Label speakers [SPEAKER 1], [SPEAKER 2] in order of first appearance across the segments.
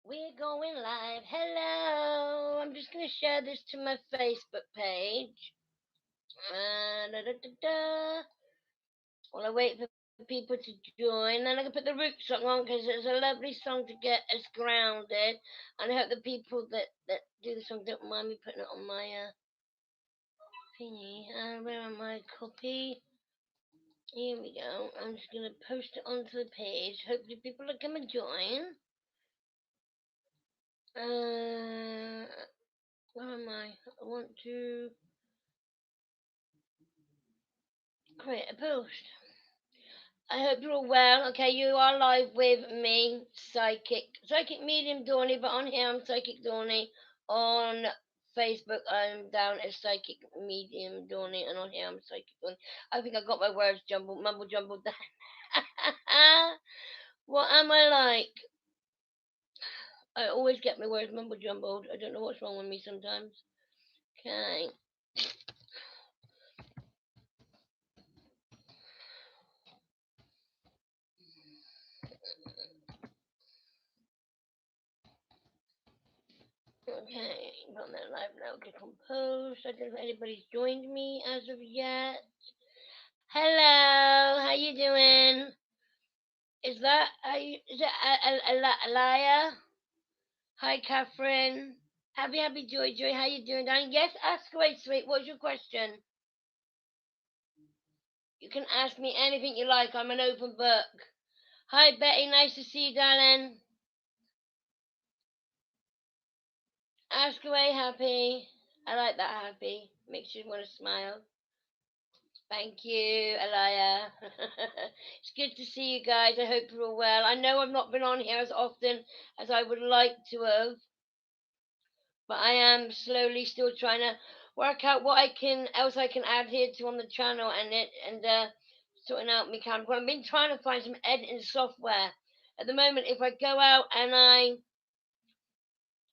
[SPEAKER 1] We're going live. Hello. I'm just going to share this to my Facebook page. Da, da, da, da. While I wait for people to join, then I can put the root song on because it's a lovely song to get us grounded. And I hope the people that do the song don't mind me putting it on my thingy. Where am I? Copy. Here we go. I'm just going to post it onto the page. Hopefully people will come and join. Where am I? I want to create a post. I hope you're all well. Okay, you are live with me, Psychic Medium Dawny, but on here I'm Psychic Dawny. On Facebook I'm down as Psychic Medium Dawny, and on here I'm Psychic Dawny. I think I got my words mumble jumbled down. What am I like? I always get my words mumble jumbled. I don't know what's wrong with me sometimes. Okay. Okay, on that live now, get composed. I don't know if anybody's joined me as of yet. Hello, how you doing? Is that is it Alaya? Hi, Catherine. Happy, Joy. How you doing, darling? Yes, ask away, sweet. What's your question? You can ask me anything you like. I'm an open book. Hi, Betty. Nice to see you, darling. Ask away, Happy. I like that, Happy. Makes you want to smile. Thank you, Alaya. It's good to see you guys. I hope you're all well. I know I've not been on here as often as I would like to have, but I am slowly still trying to work out what I can add here to on the channel and sorting out my camera. Well, I've been trying to find some editing software. At the moment, if I go out and I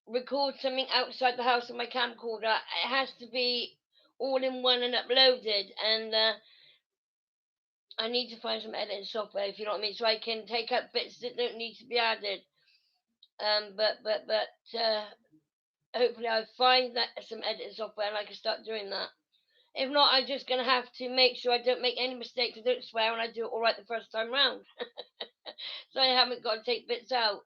[SPEAKER 1] record something outside the house on my camcorder, it has to be all in one and uploaded, and I need to find some editing software, if you know what I mean, so I can take out bits that don't need to be added. But hopefully I find that some editing software and I can start doing that. If not, I'm just gonna have to make sure I don't make any mistakes, I don't swear, and I do it all right the first time round. So I haven't got to take bits out.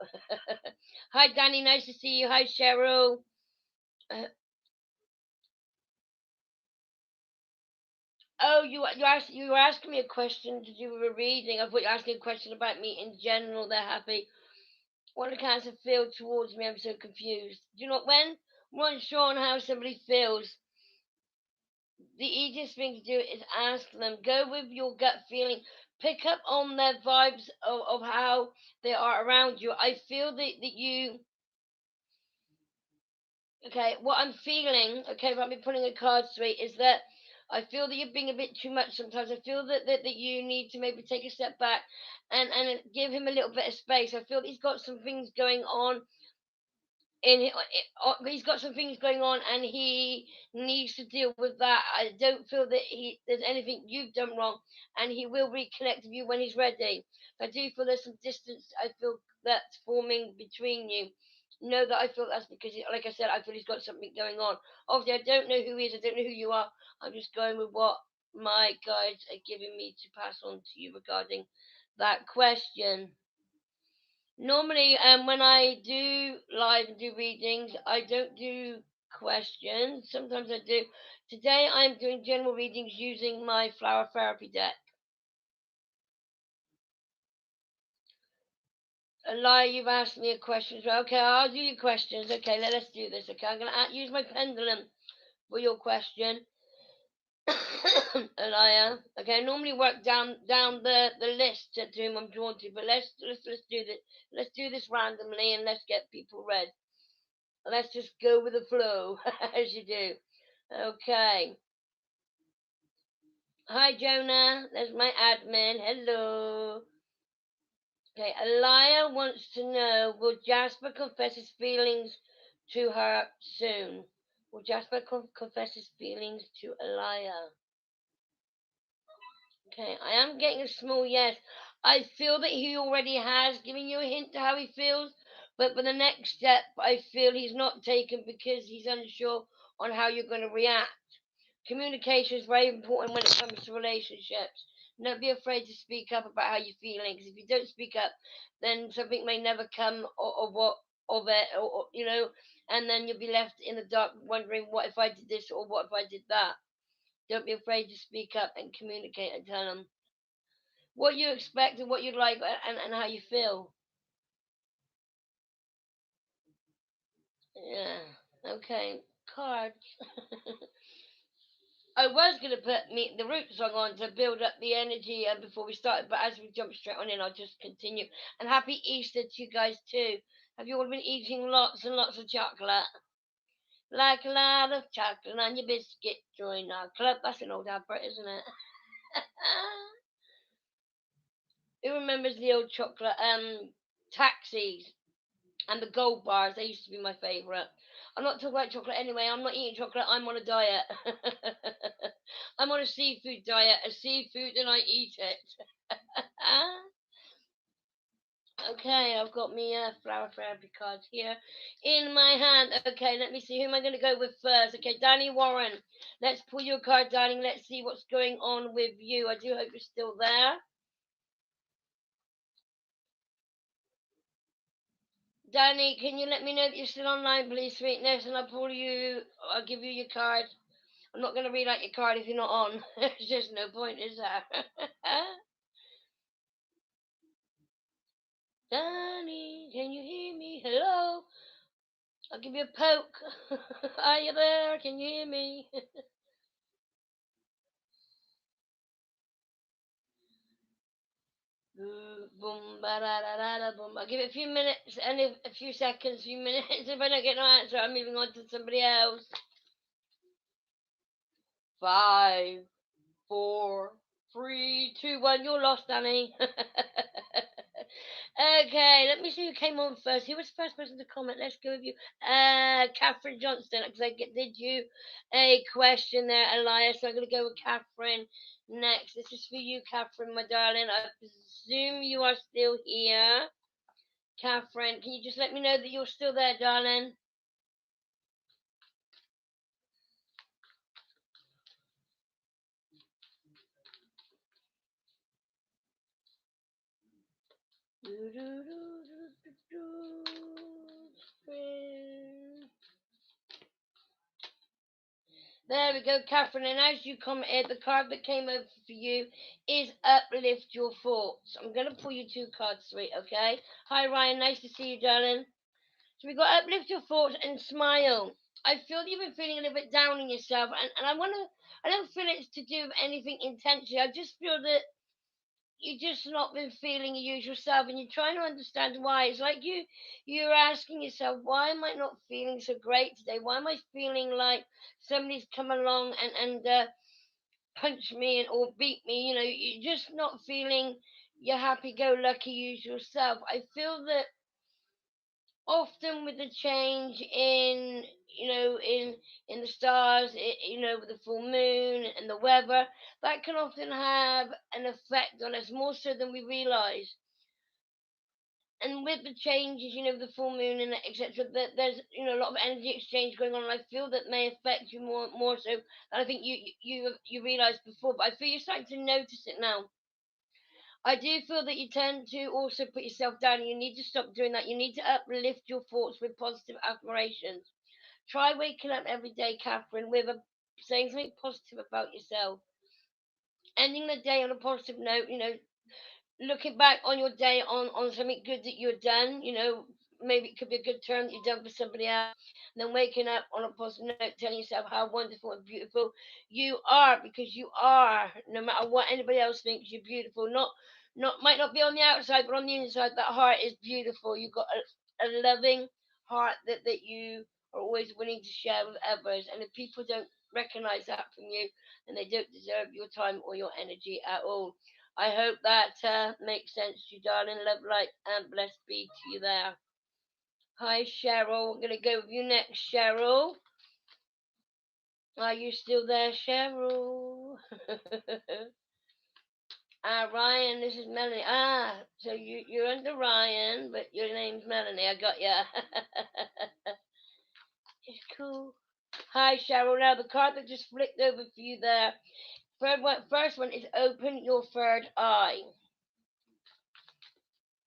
[SPEAKER 1] Hi, Danny. Nice to see you. Hi, Cheryl. Uh, oh, you were asking me a question to do with a reading. I thought you were asking a question about me in general. They're happy. What do cancer feel towards me? I'm so confused. Do you know when? I'm not sure on how somebody feels. The easiest thing to do is ask them. Go with your gut feeling. Pick up on their vibes of how they are around you. I feel that you. Okay, what I'm feeling, okay, about me pulling a card straight, is that I feel that you're being a bit too much sometimes. I feel that you need to maybe take a step back and give him a little bit of space. I feel that he's got some things going on he's got some things going on and he needs to deal with that. I don't feel that there's anything you've done wrong, and he will reconnect with you when he's ready. I do feel there's some distance. I feel that's forming between you. Know that I feel that's because, like I said, I feel he's got something going on. Obviously, I don't know who he is. I don't know who you are. I'm just going with what my guides are giving me to pass on to you regarding that question. Normally, when I do live and do readings, I don't do questions. Sometimes I do. Today, I'm doing general readings using my flower therapy deck. Eli, you've asked me a question. So, okay, I'll do your questions. Okay, let's do this. Okay, I'm going to use my pendulum for your question. Elia. Okay, I normally work down the list to whom I'm drawn to, but let's do this. Let's do this randomly and let's get people read. Let's just go with the flow, as you do. Okay. Hi, Jonah. There's my admin. Hello. Okay, Elia wants to know, will Jasper confess his feelings to her soon? Will Jasper confess his feelings to Elia? Okay, I am getting a small yes. I feel that he already has given you a hint to how he feels, But for the next step, I feel he's not taken because he's unsure on how you're going to react. Communication is very important when it comes to relationships. Don't be afraid to speak up about how you're feeling, because if you don't speak up, then something may never come of what of it, and then you'll be left in the dark wondering, what if I did this or what if I did that. Don't be afraid to speak up and communicate and tell them what you expect and what you'd like, and how you feel. Yeah. Okay. Cards. I was gonna put the root song on to build up the energy before we started, but as we jump straight on in, I'll just continue. And happy Easter to you guys too. Have you all been eating lots and lots of chocolate? Like a lot of chocolate on your biscuit, join our club. That's an old advert, isn't it? Who remembers the old chocolate taxis and the gold bars? They used to be my favourite. I'm not talking about chocolate anyway. I'm not eating chocolate. I'm on a diet. I'm on a seafood diet. A seafood and I eat it. Okay, I've got me flower therapy cards here in my hand. Okay, let me see. Who am I going to go with first? Okay, Danny Warren. Let's pull your card, darling. Let's see what's going on with you. I do hope you're still there. Danny, can you let me know that you're still online, please, sweetness? And I'll give you your card. I'm not going to read out your card if you're not on. There's just no point, is there? Danny, can you hear me? Hello? I'll give you a poke. Are you there? Can you hear me? Boom, ba da da da da boom. I'll give it a few minutes and a few seconds, few minutes. If I don't get no answer, I'm moving on to somebody else. 5, 4, 3, 2, 1. You're lost, Danny. Okay, let me see who came on first. Who was the first person to comment? Let's go with you. Catherine Johnston, because did you a question there, Elias. So I'm going to go with Catherine next. This is for you, Catherine, my darling. I presume you are still here. Catherine, can you just let me know that you're still there, darling? There we go, Catherine. And as you commented, the card that came over for you is Uplift Your Thoughts. I'm going to pull you two cards, sweet, okay? Hi, Ryan. Nice to see you, darling. So we got Uplift Your Thoughts and Smile. I feel that you've been feeling a little bit down on yourself, and I don't feel it's to do with anything intentionally. I just feel that you just not been feeling your usual self, and you're trying to understand why. It's like you're asking yourself, why am I not feeling so great today? Why am I feeling like somebody's come along and punch me or beat me? You're just not feeling your happy-go-lucky usual self. I feel that often with the change in in the stars, with the full moon and the weather, that can often have an effect on us more so than we realize. And with the changes, the full moon and etc., there's a lot of energy exchange going on, and I feel that may affect you more so than I think you realized before. But I feel you're starting to notice it now. I do feel that you tend to also put yourself down, and you need to stop doing that. You need to uplift your thoughts with positive affirmations. Try waking up every day, Catherine, with saying something positive about yourself. Ending the day on a positive note, looking back on your day on something good that you've done, maybe it could be a good turn that you've done for somebody else, and then waking up on a positive note, telling yourself how wonderful and beautiful you are, because you are. No matter what anybody else thinks, you're beautiful. Not might not be on the outside, but on the inside, that heart is beautiful. You've got a loving heart that you are always willing to share with others, and if people don't recognize that from you, then they don't deserve your time or your energy at all. I hope that makes sense to you, darling. Love, light, and blessed be to you there. Hi, Cheryl. We're going to go with you next, Cheryl. Are you still there, Cheryl? Ryan, this is Melanie. So you're under Ryan, but your name's Melanie. I got ya. It's cool. Hi, Cheryl. Now the card that just flicked over for you there. First one is open your third eye.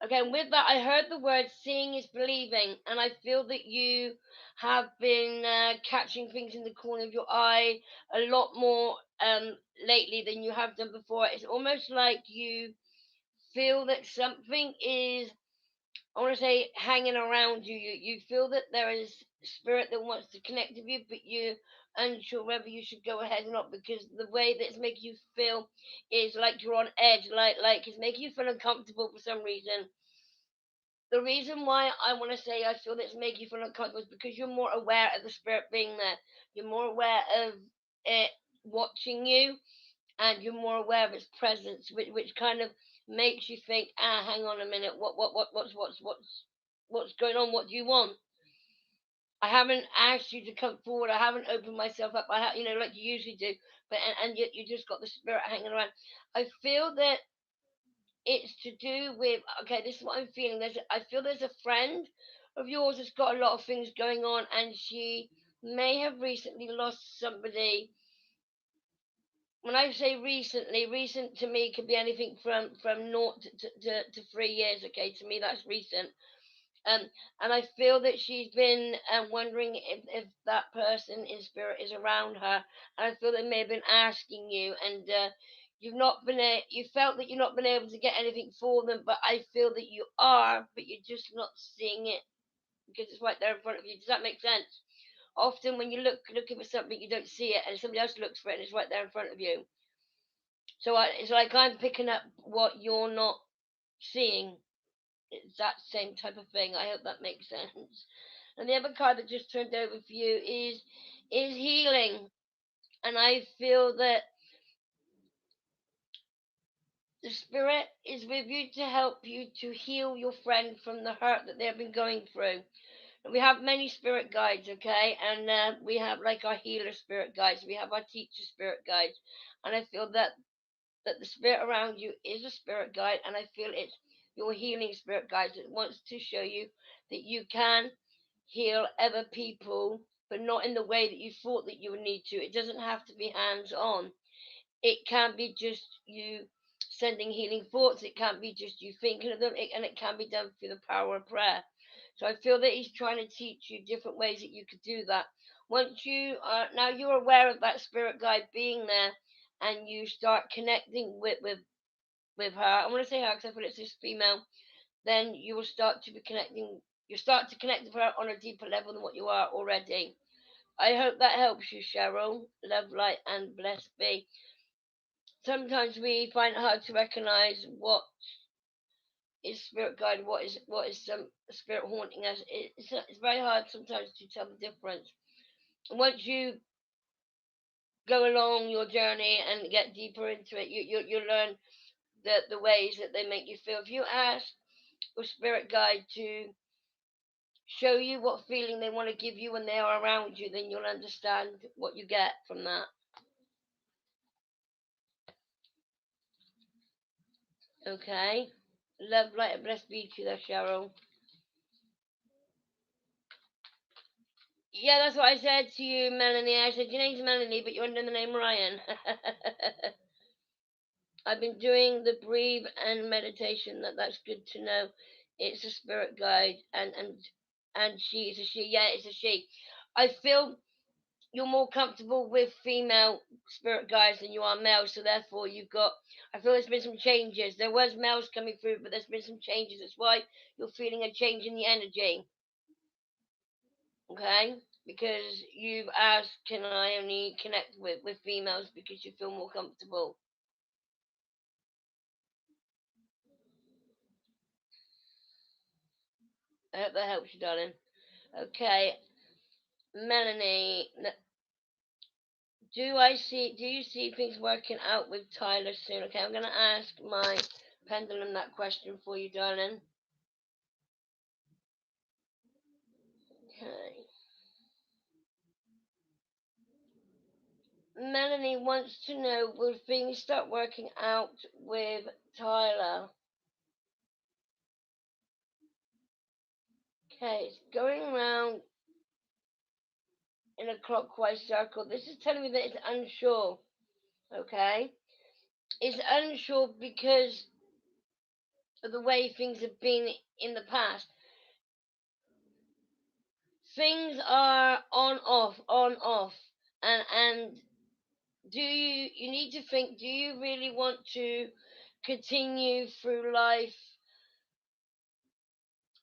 [SPEAKER 1] Okay, and with that, I heard the word seeing is believing, and I feel that you have been catching things in the corner of your eye a lot more lately than you have done before. It's almost like you feel that something is, I want to say, hanging around you. You feel that there is spirit that wants to connect with you, but you're unsure whether you should go ahead or not because the way that it's making you feel is like you're on edge, like it's making you feel uncomfortable for some reason. The reason why I want to say I feel that it's making you feel uncomfortable is because you're more aware of the spirit being there. You're more aware of it watching you, and you're more aware of its presence, which kind of makes you think, hang on a minute, what's going on? What do you want? I haven't asked you to come forward. I haven't opened myself up. Like you usually do, but and yet you just got the spirit hanging around. I feel that it's to do with, okay, this is what I'm feeling. I feel there's a friend of yours that's got a lot of things going on, and she may have recently lost somebody. When I say recently, recent to me could be anything from naught to 3 years. Okay, to me that's recent. Um, and I feel that she's been wondering if that person in spirit is around her, and I feel they may have been asking you, and you've not been you felt that you've not been able to get anything for them, but I feel that you are, but you're just not seeing it because it's right there in front of you. Does that make sense? Often when you looking for something, you don't see it, and somebody else looks for it, and it's right there in front of you. So it's like I'm picking up what you're not seeing. It's that same type of thing. I hope that makes sense. And the other card that just turned over for you is healing. And I feel that the spirit is with you to help you to heal your friend from the hurt that they've been going through. And we have many spirit guides, okay? And we have like our healer spirit guides. We have our teacher spirit guides. And I feel that the spirit around you is a spirit guide, and I feel it's your healing spirit guide that wants to show you that you can heal other people, but not in the way that you thought that you would need to. It doesn't have to be hands on. It can be just you sending healing thoughts. It can't be just you thinking of them, and it can be done through the power of prayer. So I feel that he's trying to teach you different ways that you could do that. Once you are now you're aware of that spirit guide being there, and you start connecting with her. I want to say her because I feel it's this female. Then you will start to be connecting. You start to connect with her on a deeper level than what you are already. I hope that helps you, Cheryl. Love, light, and blessed be. Sometimes we find it hard to recognize what is spirit guide, what is some spirit haunting us. It's very hard sometimes to tell the difference. And once you go along your journey and get deeper into it, you learn the ways that they make you feel. If you ask your spirit guide to show you what feeling they want to give you when they are around you, then you'll understand what you get from that. Okay? Love, light, and blessed be to you there, Cheryl. Yeah, that's what I said to you, Melanie. I said, your name's Melanie, but you're under the name Ryan. I've been doing the breathe and meditation. That's good to know. It's a spirit guide, and she is a she. Yeah, it's a she. I feel you're more comfortable with female spirit guides than you are male, so therefore you've got. I feel there's been some changes. There was males coming through, but there's been some changes. That's why you're feeling a change in the energy. Okay, because you've asked, can I only connect with females because you feel more comfortable. I hope that helps you, darling. Okay, Melanie, do you see things working out with Tyler soon? Okay, I'm gonna ask my pendulum that question for you, darling. Okay. Melanie wants to know, will things start working out with Tyler? Okay, it's going around in a clockwise circle. This is telling me that it's unsure. Okay? It's unsure because of the way things have been in the past. Things are on off, and you need to think, do you really want to continue through life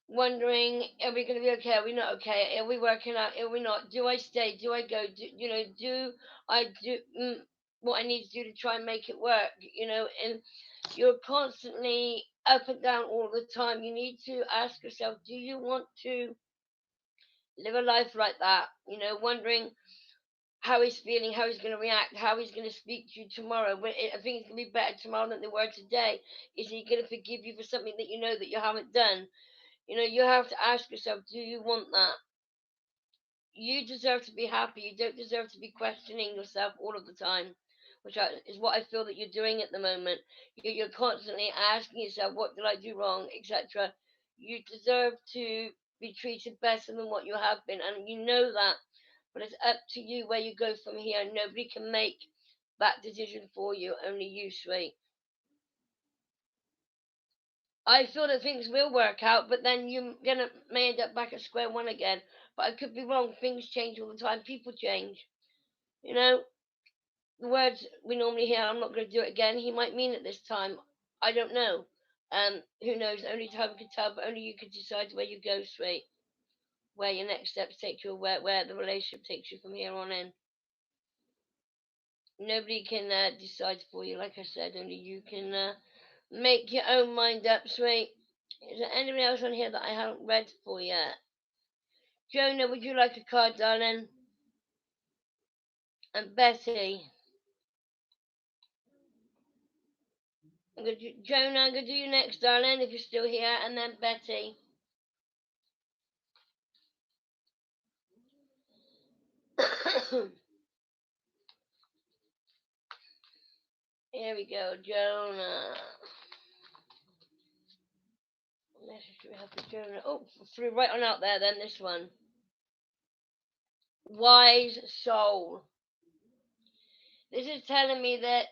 [SPEAKER 1] wondering, are we going to be okay, are we not okay, are we working out, are we not, do I stay, do I go, do I do what I need to do to try and make it work, and you're constantly up and down all the time. You need to ask yourself, do you want to live a life like that, wondering how he's feeling, how he's going to react, how he's going to speak to you tomorrow. I think it's going to be better tomorrow than they were today. Is he going to forgive you for something that you know that you haven't done? You have to ask yourself, do you want that? You deserve to be happy. You don't deserve to be questioning yourself all of the time, which is what I feel that you're doing at the moment. You're constantly asking yourself, what did I do wrong, etc. You deserve to be treated better than what you have been, and you know that. But it's up to you where you go from here. Nobody can make that decision for you, only you, sweet. I feel that things will work out, but then may end up back at square one again. But I could be wrong. Things change all the time. People change. You know, the words we normally hear, I'm not going to do it again. He might mean it this time. I don't know. Who knows? Only time can tell, but only you can decide where you go, sweet. Where your next steps take you, where the relationship takes you from here on in. Nobody can decide for you, like I said. Only you can make your own mind up, sweet. Is there anyone else on here that I haven't read for yet? Jonah, would you like a card, darling? And Betty. Jonah, I'm going to do you next, darling, if you're still here. And then Betty. Here we go, Jonah. What message do we have for Jonah? Oh, threw right on out there then, this one. Wise soul. This is telling me that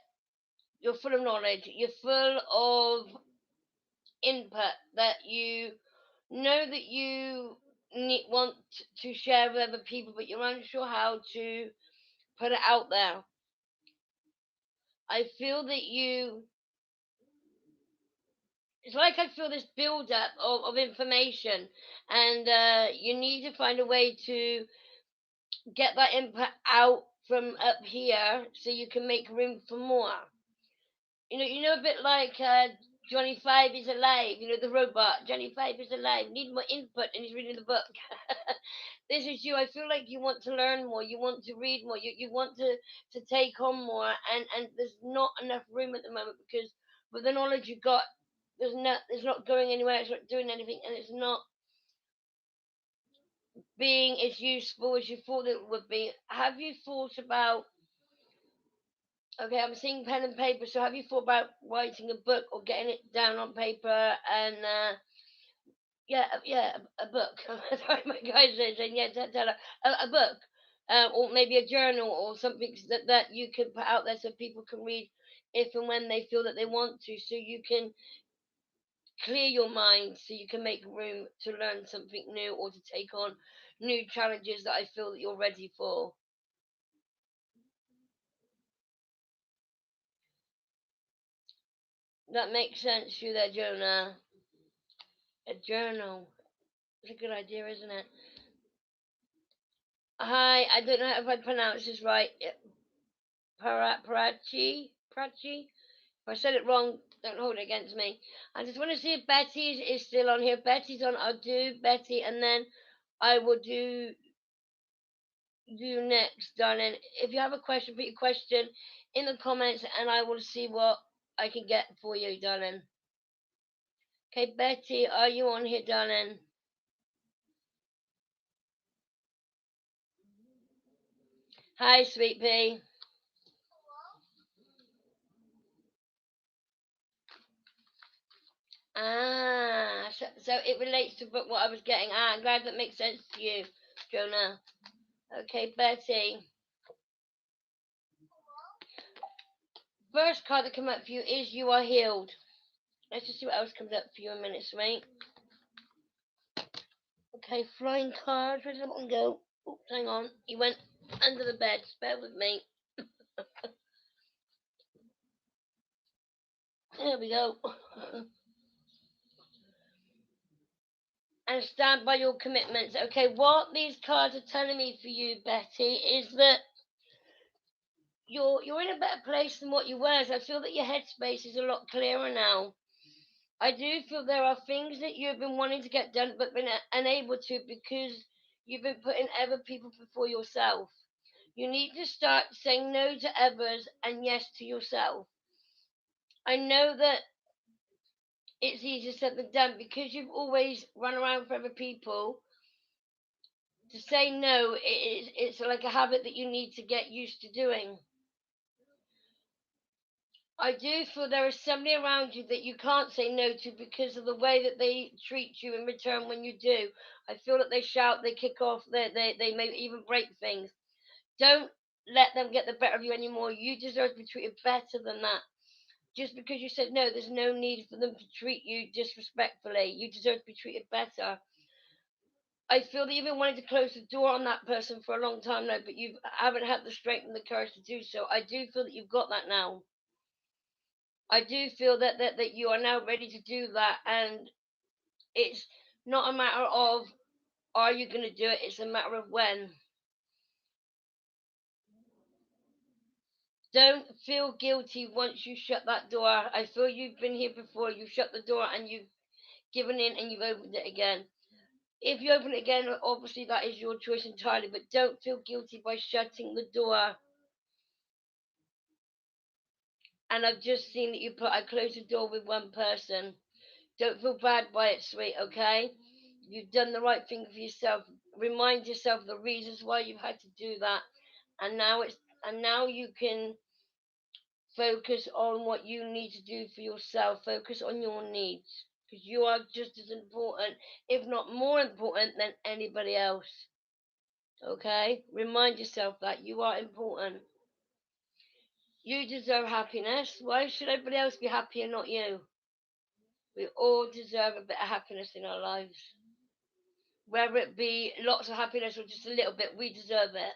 [SPEAKER 1] you're full of knowledge. You're full of input, that you know that you want to share with other people, but you're unsure how to put it out there. I feel that it's like I feel this build up of information, and you need to find a way to get that input out from up here so you can make room for more. A bit like Johnny Five is alive, the robot. Johnny Five is alive. Need more input, and he's reading the book. This is you. I feel like you want to learn more. You want to read more. You want to take on more, and there's not enough room at the moment because with the knowledge you got, there's not going anywhere. It's not doing anything, and it's not being as useful as you thought it would be. Have you thought about? Okay, I'm seeing pen and paper. So have you thought about writing a book or getting it down on paper and yeah, a book. Sorry, my guys are saying yeah, tell her a book, or maybe a journal or something that you can put out there so people can read if and when they feel that they want to. So you can clear your mind, so you can make room to learn something new or to take on new challenges that I feel that you're ready for. That makes sense to you there, Jonah. A journal. It's a good idea, isn't it? Hi, I don't know if I pronounce this right. Parachi? Prachi? If I said it wrong, don't hold it against me. I just want to see if Betty is still on here. Betty's on. I'll do Betty, and then I will do you next, darling. If you have a question, put your question in the comments, and I will see what I can get for you, darling. Okay, Betty, are you on here, darling? Hi, sweet pea. So it relates to what I was getting. I'm glad that makes sense to you, Jonah. Okay, Betty. First card that come up for you is you are healed. Let's just see what else comes up for you in a minute, mate. Okay, flying cards. Where did that one go? Oops, hang on. He went under the bed. Bear with me. There we go. And stand by your commitments. Okay, what these cards are telling me for you, Betty, is that you're in a better place than what you were. So I feel that your headspace is a lot clearer now. I do feel there are things that you've been wanting to get done but been unable to because you've been putting other people before yourself. You need to start saying no to others and yes to yourself. I know that it's easier said than done because you've always run around for other people. To say no, it's like a habit that you need to get used to doing. I do feel there is somebody around you that you can't say no to because of the way that they treat you in return when you do. I feel that they shout, they kick off, they may even break things. Don't let them get the better of you anymore. You deserve to be treated better than that. Just because you said no, there's no need for them to treat you disrespectfully. You deserve to be treated better. I feel that you've been wanting to close the door on that person for a long time now, but you haven't had the strength and the courage to do so. I do feel that you've got that now. I do feel that you are now ready to do that, and it's not a matter of are you going to do it, it's a matter of when. Don't feel guilty once you shut that door. I feel you've been here before, you've shut the door and you've given in and you've opened it again. If you open it again, obviously that is your choice entirely, but don't feel guilty by shutting the door. And I've just seen that I closed the door with one person. Don't feel bad by it, sweet, okay? You've done the right thing for yourself. Remind yourself the reasons why you've had to do that. And now you can focus on what you need to do for yourself. Focus on your needs. Because you are just as important, if not more important, than anybody else. Okay? Remind yourself that you are important. You deserve happiness. Why should everybody else be happy and not you? We all deserve a bit of happiness in our lives. Whether it be lots of happiness or just a little bit, we deserve it.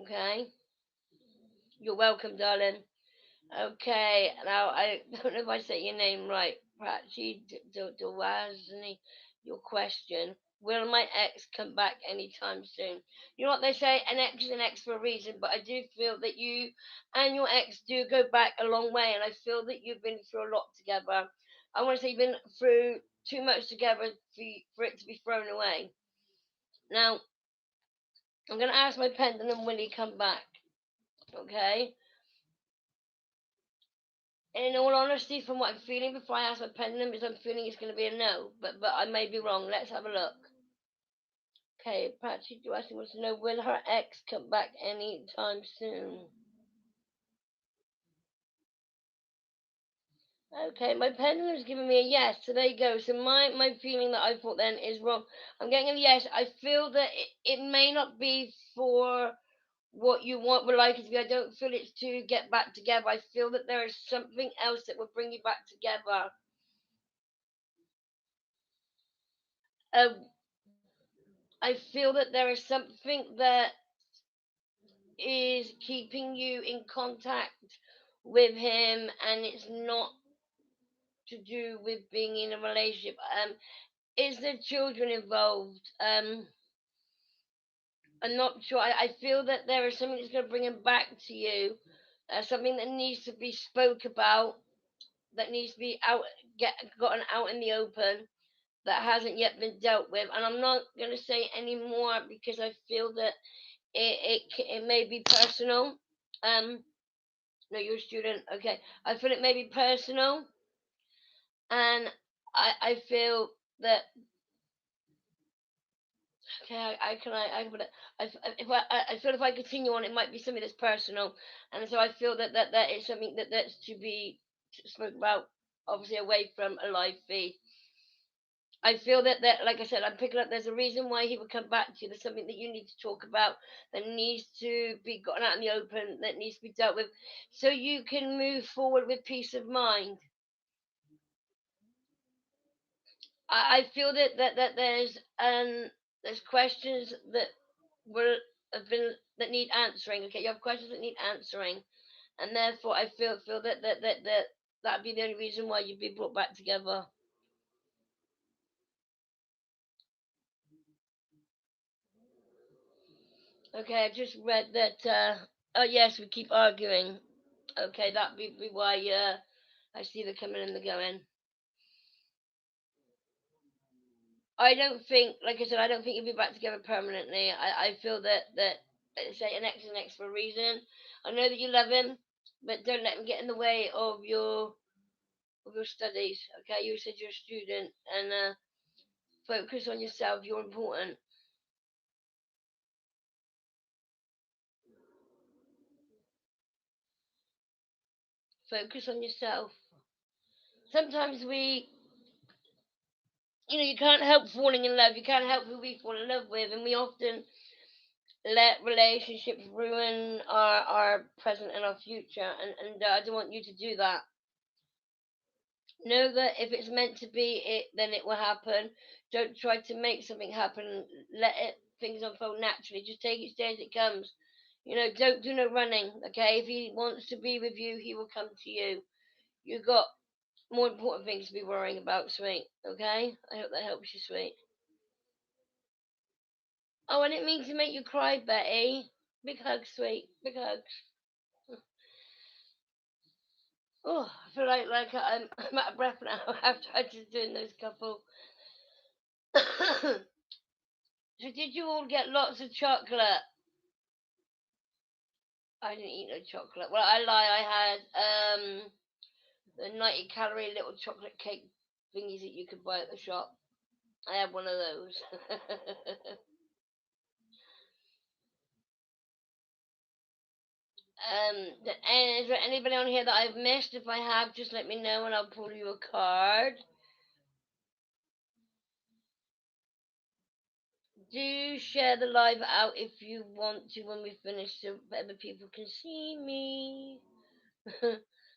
[SPEAKER 1] Okay? You're welcome, darling. Okay, now I don't know if I say your name right. Prachi Dawazny, your question. Will my ex come back anytime soon? You know what they say, an ex is an ex for a reason, but I do feel that you and your ex do go back a long way, and I feel that you've been through a lot together. I want to say you've been through too much together for it to be thrown away. Now, I'm going to ask my pendulum, will he come back? Okay? In all honesty, from what I'm feeling before I ask my pendulum, is I'm feeling it's going to be a no, but I may be wrong. Let's have a look. Okay, Patsy Duassi wants to know, will her ex come back anytime soon? Okay, my pendulum is giving me a yes, so there you go. So my feeling that I thought then is wrong. I'm getting a yes. I feel that it may not be for what you want would like it to be. I don't feel it's to get back together. I feel that there is something else that will bring you back together. Um, I feel that there is something that is keeping you in contact with him, and it's not to do with being in a relationship. Is there children involved? I'm not sure. I feel that there is something that's going to bring him back to you, something that needs to be spoke about, that needs to be gotten out in the open, that hasn't yet been dealt with. And I'm not going to say any more because I feel that it may be personal. No, you're a student. Okay, I feel it may be personal, and I feel that okay, I put it. I feel if I continue on, it might be something that's personal, and so I feel that is something that's to be spoke about obviously away from a live feed. I feel that, like I said, I'm picking up. There's a reason why he would come back to you. There's something that you need to talk about that needs to be gotten out in the open, that needs to be dealt with, so you can move forward with peace of mind. I feel that there's questions that will have been that need answering. Okay, you have questions that need answering, and therefore I feel that that'd be the only reason why you'd be brought back together. Okay, I just read that. Oh yes, we keep arguing. Okay, that'd be why. I see the coming and the going. I don't think, like I said, I don't think you'll be back together permanently. I feel that say an ex is an ex for a reason. I know that you love him, but don't let him get in the way of your studies. Okay, you said you're a student, and focus on yourself. You're important. Focus on yourself. Sometimes you can't help falling in love. You can't help who we fall in love with, and we often let relationships ruin our present and our future. And I don't want you to do that. Know that if it's meant to be, then it will happen. Don't try to make something happen. Let it things unfold naturally. Just take each day as it comes. Don't do no running. Okay, if he wants to be with you, he will come to you. You've got more important things to be worrying about, sweet. Okay, I hope that helps you, sweet. Oh, I didn't mean to make you cry, Betty. Big hug, sweet. Big hugs. Oh, I feel like I'm out of breath now after I just doing those couple. So did you all get lots of chocolate? I didn't eat no chocolate. Well, I lie. I had the 90-calorie little chocolate cake thingies that you could buy at the shop. I had one of those. And is there anybody on here that I've missed? If I have, just let me know and I'll pull you a card. Do share the live out if you want to when we finish so other people can see me.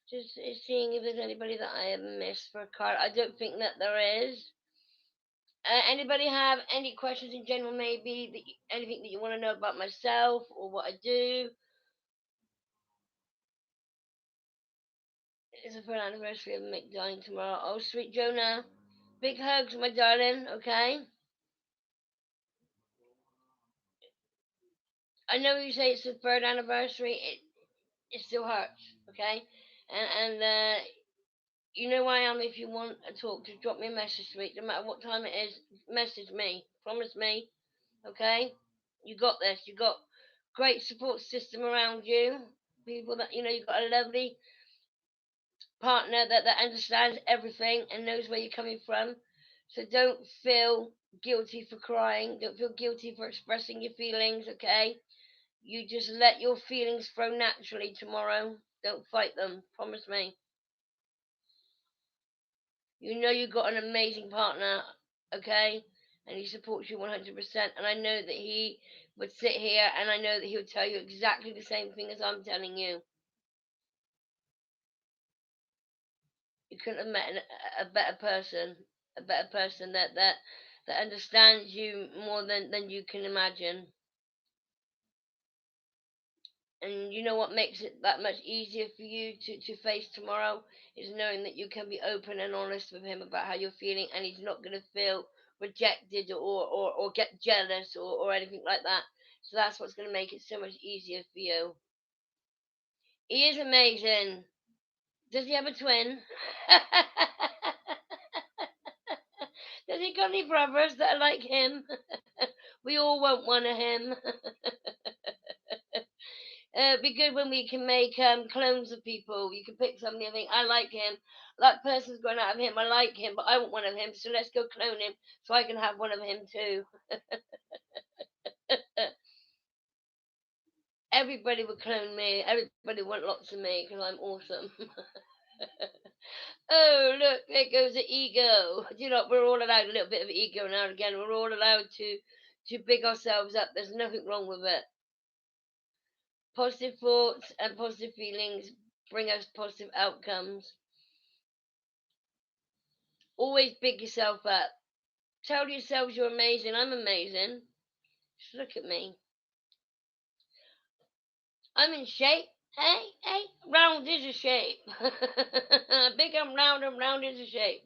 [SPEAKER 1] Just seeing if there's anybody that I have missed for a card. I don't think that there is. Anybody have any questions in general, maybe anything that you want to know about myself or what I do? It's the third anniversary of Mick dying tomorrow. Oh, sweet Jonah. Big hugs, my darling, okay? I know you say it's the third anniversary. It still hurts, okay? And you know where I am if you want to talk. Just drop me a message, sweet. No matter what time it is, message me. Promise me, okay? You got this. You got great support system around you. People that you've got a lovely partner that understands everything and knows where you're coming from. So don't feel guilty for crying. Don't feel guilty for expressing your feelings, okay? You just let your feelings flow naturally tomorrow. Don't fight them. Promise me. You know you've got an amazing partner, okay? And he supports you 100%. And I know that he would sit here and I know that he would tell you exactly the same thing as I'm telling you. You couldn't have met a better person, that understands you more than you can imagine. And you know what makes it that much easier for you to face tomorrow is knowing that you can be open and honest with him about how you're feeling, and he's not going to feel rejected or get jealous or anything like that. So that's what's going to make it so much easier for you. He is amazing. Does he have a twin? Does he got any brothers that are like him? We all want one of him. It'd be good when we can make clones of people. You can pick somebody and think, I like him. That person's gone out of him. I like him, but I want one of him. So let's go clone him so I can have one of him too. Everybody would clone me. Everybody want lots of me because I'm awesome. Oh, look, there goes the ego. You know, we're all allowed a little bit of ego now and again. We're all allowed to big ourselves up. There's nothing wrong with it. Positive thoughts and positive feelings bring us positive outcomes. Always big yourself up. Tell yourselves you're amazing. I'm amazing. Just look at me. I'm in shape. Hey, hey, round is a shape. Big and round is a shape.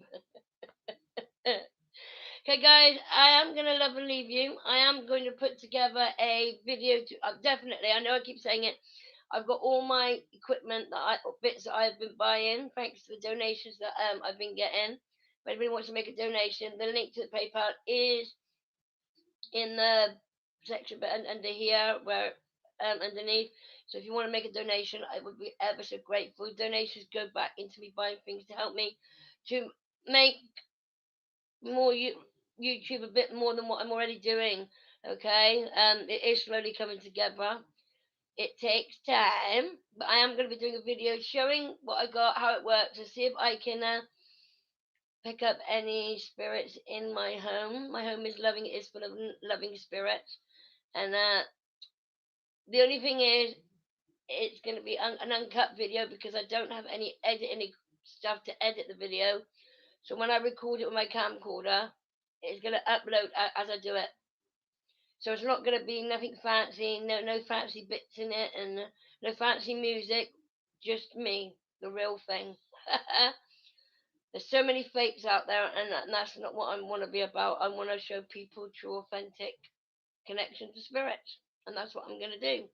[SPEAKER 1] Okay, guys, I am going to love and leave you. I am going to put together a video to definitely. I know I keep saying it. I've got all my equipment bits that I've been buying, thanks to the donations that I've been getting. If anybody wants to make a donation, the link to the PayPal is in the section under here, where underneath. So if you want to make a donation, I would be ever so grateful. Donations go back into me buying things to help me to make more YouTube a bit more than what I'm already doing. Okay, it is slowly coming together. It takes time, but I am going to be doing a video showing what I got, how it works, and see if I can pick up any spirits in my home. My home is loving; it is full of loving spirits, and the only thing is, it's going to be an uncut video because I don't have any stuff to edit the video. So when I record it with my camcorder, it's going to upload as I do it. So it's not going to be nothing fancy, no fancy bits in it, and no fancy music, just me, the real thing. There's so many fakes out there, and that's not what I want to be about. I want to show people true, authentic connection to spirits, and that's what I'm going to do.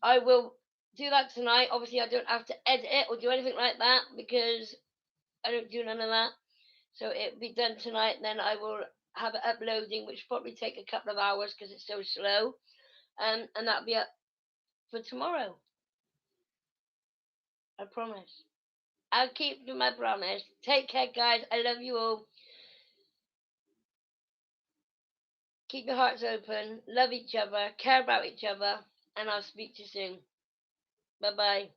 [SPEAKER 1] I will do that tonight. Obviously, I don't have to edit it or do anything like that because I don't do none of that. So it'll be done tonight, and then I will have it uploading, which will probably take a couple of hours because it's so slow. And that'll be up for tomorrow. I promise. I'll keep to my promise. Take care, guys. I love you all. Keep your hearts open. Love each other. Care about each other. And I'll speak to you soon. Bye bye.